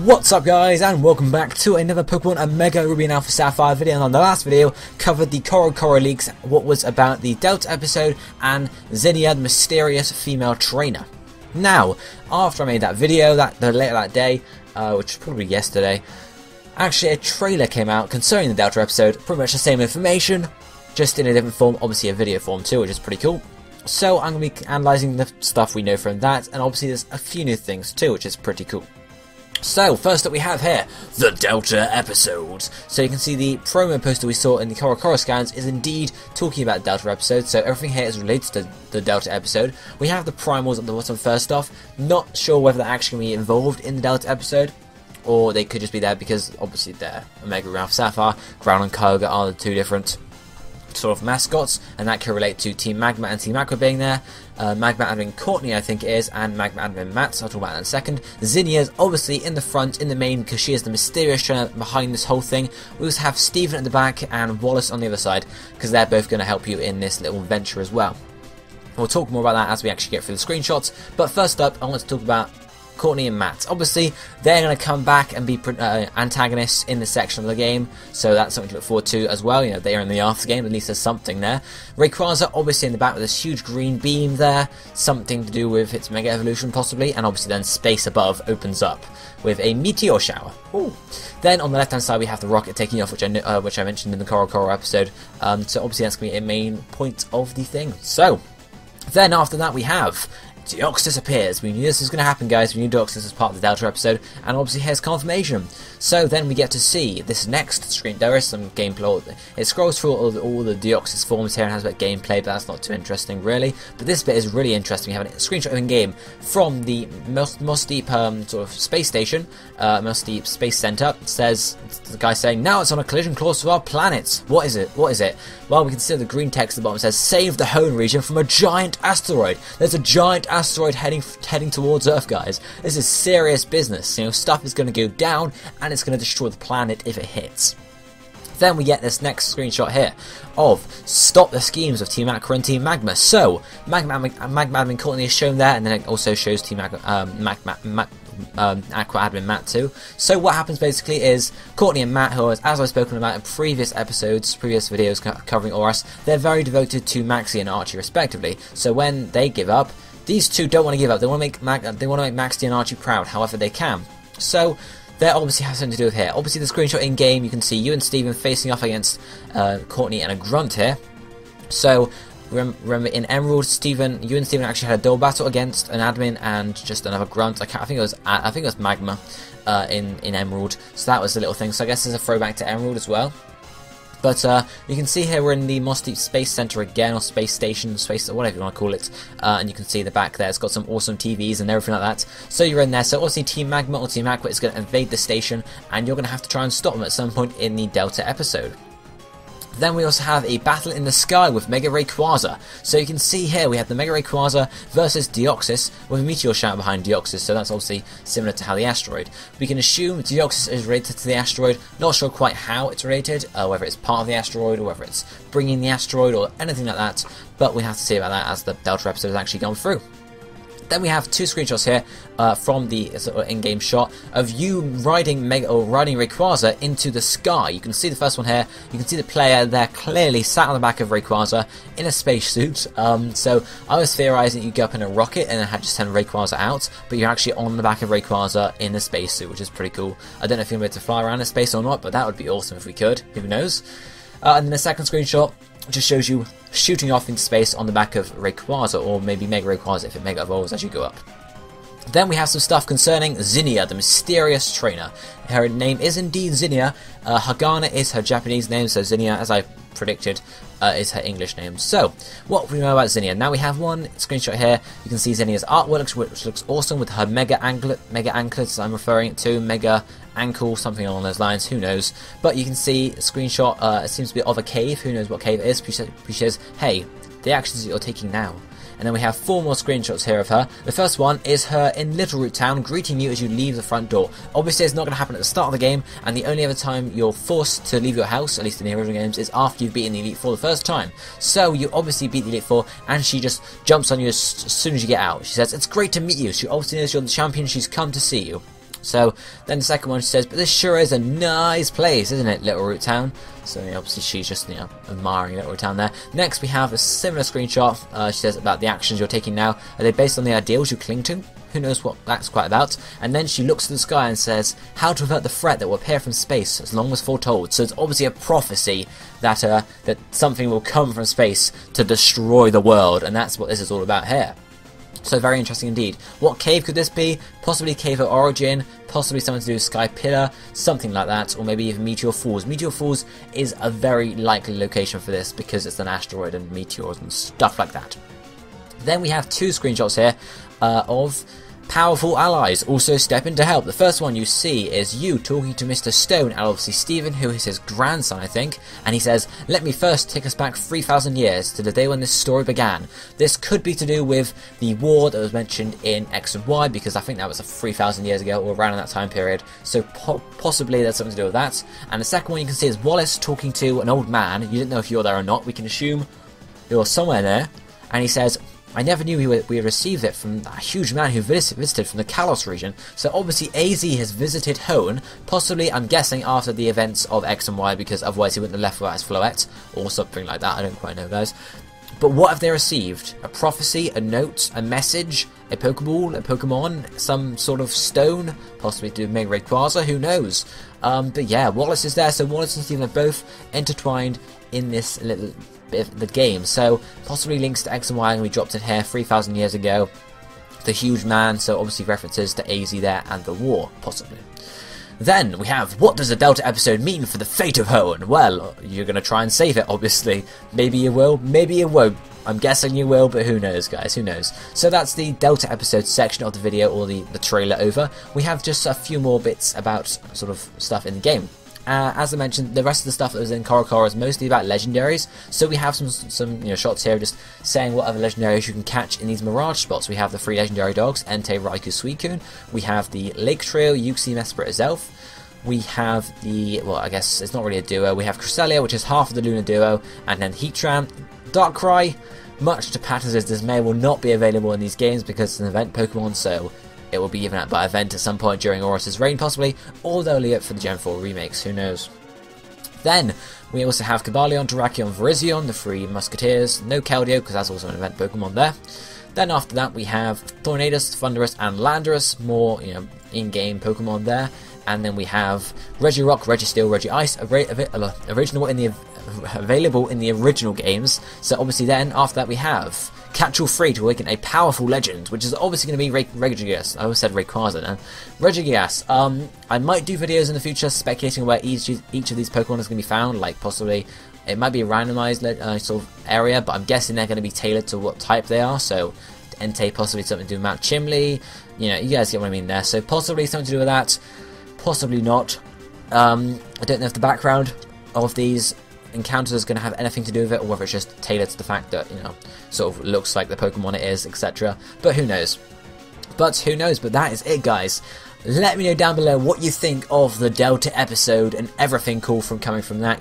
What's up guys, and welcome back to another Pokemon Omega Ruby and Alpha Sapphire video. And on the last video covered the Coral leaks, what was about the Delta Episode and Zinnia, the mysterious female trainer. Now, after I made that video later that day, which was probably yesterday, actually a trailer came out concerning the Delta Episode, pretty much the same information, just in a different form, obviously a video form too, which is pretty cool. So I'm going to be analysing the stuff we know from that, and obviously there's a few new things too, which is pretty cool. So, first up we have here, the Delta Episodes. So you can see the promo poster we saw in the Coral scans is indeed talking about Delta Episodes, so everything here is related to the Delta Episode. We have the Primals at the bottom first off, not sure whether they're actually going to be involved in the Delta Episode, or they could just be there because obviously they're Omega Ruby Alpha Sapphire. Ground and Kyogre are the two different sort of mascots, and that can relate to Team Magma and Team Aqua being there. Magma admin Courtney, I think it is, and Magma admin Matt, so I'll talk about that in a second. Zinnia is obviously in the front, in the main, because she is the mysterious trainer behind this whole thing. We also have Steven at the back and Wallace on the other side, because they're both going to help you in this little venture as well. We'll talk more about that as we actually get through the screenshots, but first up I want to talk about Courtney and Matt. Obviously, they're going to come back and be antagonists in this section of the game, so that's something to look forward to as well. You know, they are in the after game, at least there's something there. Rayquaza, obviously in the back with this huge green beam there, something to do with its Mega Evolution possibly, and obviously then space above opens up with a meteor shower. Ooh. Then on the left hand side we have the rocket taking off, which I mentioned in the Coral episode, so obviously that's going to be a main point of the thing. So, then after that we have Deoxys appears. We knew this was going to happen, guys. We knew Deoxys as part of the Delta Episode, and obviously here's confirmation. So then we get to see this next screen. There is some gameplay. It scrolls through all the Deoxys forms here and has a bit of gameplay, but that's not too interesting really. But this bit is really interesting. We have a screenshot in game from the Moss Deep sort of space station, Moss Deep Space Center. It says, the guy saying, now it's on a collision course with our planet. What is it? What is it? Well, we can see the green text at the bottom. It says, save the home region from a giant asteroid. There's a giant asteroid heading towards Earth, guys. This is serious business. You know, stuff is going to go down, and it's going to destroy the planet if it hits. Then we get this next screenshot here of stop the schemes of Team Aqua and Team Magma. So Magma admin Courtney is shown there, and then it also shows Team Aqua admin Matt too. So what happens basically is Courtney and Matt, who, as I've spoken about in previous episodes, previous videos covering Oras, they're very devoted to Maxie and Archie respectively. So when they give up, these two don't want to give up. They want to make Maxie and Archie proud, however they can. So that obviously has something to do with here. Obviously the screenshot in game, you can see you and Steven facing off against Courtney and a Grunt here. So remember in Emerald, you and Steven actually had a duel battle against an admin and just another Grunt. I think it was Magma in Emerald. So that was the little thing. So I guess there's a throwback to Emerald as well. But you can see here we're in the Moss Deep Space Center again, or Space Station, whatever you want to call it. And you can see the back there, it's got some awesome TVs and everything like that. So you're in there, so obviously Team Magma or Team Aqua is going to invade the station, and you're going to have to try and stop them at some point in the Delta Episode. Then we also have a battle in the sky with Mega Rayquaza. So you can see here we have the Mega Rayquaza versus Deoxys with a meteor shower behind Deoxys, so that's obviously similar to how the asteroid. We can assume Deoxys is related to the asteroid, not sure quite how it's related, whether it's part of the asteroid or whether it's bringing the asteroid or anything like that, but we have to see about that as the Delta Episode has actually gone through. Then we have two screenshots here from the sort of in-game shot of you riding Rayquaza into the sky. You can see the first one here. You can see the player there clearly sat on the back of Rayquaza in a spacesuit. So I was theorizing you go up in a rocket and then had to send Rayquaza out, but you're actually on the back of Rayquaza in a spacesuit, which is pretty cool. I don't know if you're able to fly around in space or not, but that would be awesome if we could. Who knows? And then the second screenshot just shows you shooting off into space on the back of Rayquaza, or maybe Mega Rayquaza if it Mega Evolves as you go up. Then we have some stuff concerning Zinnia, the mysterious trainer. Her name is indeed Zinnia. Hagana is her Japanese name, so Zinnia, as I predicted, is her English name. So, what do we know about Zinnia? Now we have one screenshot here. You can see Zinnia's artwork, which looks awesome, with her mega anklets I'm referring to, mega ankle, something along those lines, who knows. But you can see a screenshot, it seems to be of a cave, who knows what cave it is. She says, hey, the actions that you're taking now. And then we have 4 more screenshots here of her. The first one is her in Little Root Town, greeting you as you leave the front door. Obviously it's not going to happen at the start of the game, and the only other time you're forced to leave your house, at least in the original games, is after you've beaten the Elite Four the first time. So you obviously beat the Elite Four, and she just jumps on you as soon as you get out. She says, it's great to meet you. She obviously knows you're the champion, she's come to see you. So then the second one she says, but this sure is a nice place, isn't it, Little Root Town? So obviously she's just admiring Little Root Town there. Next we have a similar screenshot. She says about the actions you're taking now. Are they based on the ideals you cling to? Who knows what that's quite about? And then she looks to the sky and says, how to avert the threat that will appear from space as long as foretold. So it's obviously a prophecy that that something will come from space to destroy the world, and that's what this is all about here. So very interesting indeed. What cave could this be? Possibly Cave of Origin, possibly something to do with Sky Pillar, something like that, or maybe even Meteor Falls. Meteor Falls is a very likely location for this because it's an asteroid and meteors and stuff like that. Then we have two screenshots here of powerful allies also stepping to help. The first one you see is you talking to Mr. Stone, and obviously Stephen, who is his grandson, I think, and he says, let me first take us back 3,000 years to the day when this story began. This could be to do with the war that was mentioned in X and Y, because I think that was 3,000 years ago, or around that time period, so possibly there's something to do with that. And the second one you can see is Wallace talking to an old man. You didn't know if you're there or not, we can assume you're somewhere there, and he says, I never knew we had received it from a huge man who visited from the Kalos region. So obviously AZ has visited Hone, possibly, I'm guessing, after the events of X and Y, because otherwise he wouldn't have left without his floette, or something like that, I don't quite know, guys. But what have they received? A prophecy, a note, a message, a Pokeball, a Pokemon, some sort of stone, possibly to do with Mega Rayquaza, who knows? But yeah, Wallace is there, so Wallace and Steven are both intertwined in this little bit of the game, so possibly links to X and Y, and we dropped in here 3,000 years ago, the huge man, so obviously references to AZ there and the war, possibly. Then we have, what does the Delta episode mean for the fate of Hone? Well, you're going to try and save it, obviously. Maybe you will, maybe you won't. I'm guessing you will, but who knows, guys, who knows. So that's the Delta episode section of the video, or the trailer over. We have just a few more bits about sort of stuff in the game. As I mentioned, the rest of the stuff that was in Korokoro is mostly about legendaries, so we have some shots here just saying what other legendaries you can catch in these mirage spots. We have the 3 legendary dogs, Entei, Raikou, Suicune. We have the Lake Trio, Uxie, Mesprit, Zelf. We have the, well, I guess it's not really a duo. We have Cresselia, which is half of the Lunar duo, and then Heatran. Darkrai, much to Patterns' dismay, will not be available in these games because it's an event Pokemon, so it will be given out by event at some point during Aurus's reign, possibly, or they'll leave it for the Gen 4 remakes, who knows. Then, we also have Cobalion, Terrakion, Virizion, the 3 Musketeers, no Keldeo, because that's also an event Pokemon there. Then after that, we have Tornadus, Thundurus, and Landorus, more, in-game Pokemon there. And then we have Regirock, Registeel, Regice, available in the original games. So obviously then, after that, we have Catchall 3 to awaken a powerful legend, which is obviously going to be Regigigas. I always said Rayquaza then. Regigigas. I might do videos in the future speculating where each of these Pokemon is going to be found, like possibly it might be a randomized sort of area, but I'm guessing they're going to be tailored to what type they are. So Entei possibly something to do with Mount Chimley. You guys get what I mean there. So possibly something to do with that. Possibly not. I don't know if the background of these encounters is going to have anything to do with it, or whether it's just tailored to the fact that, sort of looks like the Pokemon it is, etc. But who knows? But that is it, guys. Let me know down below what you think of the Delta episode and everything cool coming from that.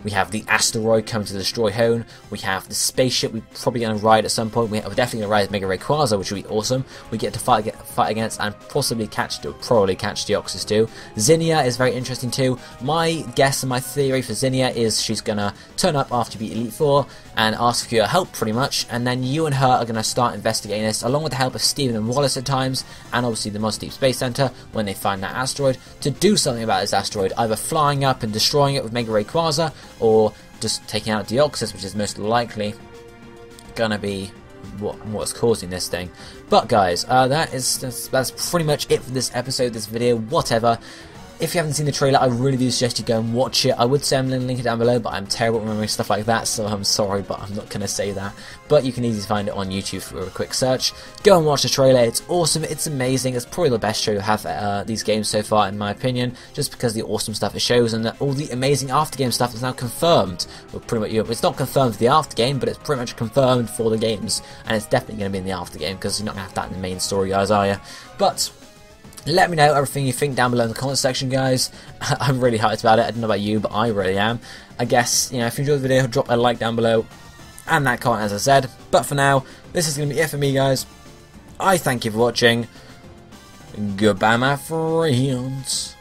We have the asteroid coming to destroy Hone. We have the spaceship we're probably going to ride at some point. We're definitely going to ride Mega Rayquaza, which will be awesome. We get to fight against and probably catch Deoxys too. Zinnia is very interesting too. My guess and my theory for Zinnia is she's going to turn up after you beat Elite Four and ask for your help pretty much, and then you and her are going to start investigating this, along with the help of Steven and Wallace at times, and obviously the Mos Deep Space Center, when they find that asteroid, to do something about this asteroid, either flying up and destroying it with Mega Rayquaza, or just taking out Deoxys, which is most likely gonna be what's causing this thing. But guys, that's pretty much it for this episode, this video, whatever. If you haven't seen the trailer, I really do suggest you go and watch it. I would say I'm going to link it down below, but I'm terrible at remembering stuff like that, so I'm sorry, but I'm not going to say that. But you can easily find it on YouTube for a quick search. Go and watch the trailer. It's awesome. It's amazing. It's probably the best show to have these games so far, in my opinion, just because of the awesome stuff it shows and all the amazing after-game stuff is now confirmed. Well, pretty much, it's not confirmed for the after-game, but it's pretty much confirmed for the games, and it's definitely going to be in the after-game, because you're not going to have that in the main story, guys, are you? But let me know everything you think down below in the comment section, guys. I'm really hyped about it. I don't know about you, but I really am. I guess, if you enjoyed the video, drop a like down below and that comment, as I said. But for now, this is going to be it for me, guys. I thank you for watching. Goodbye, my friends.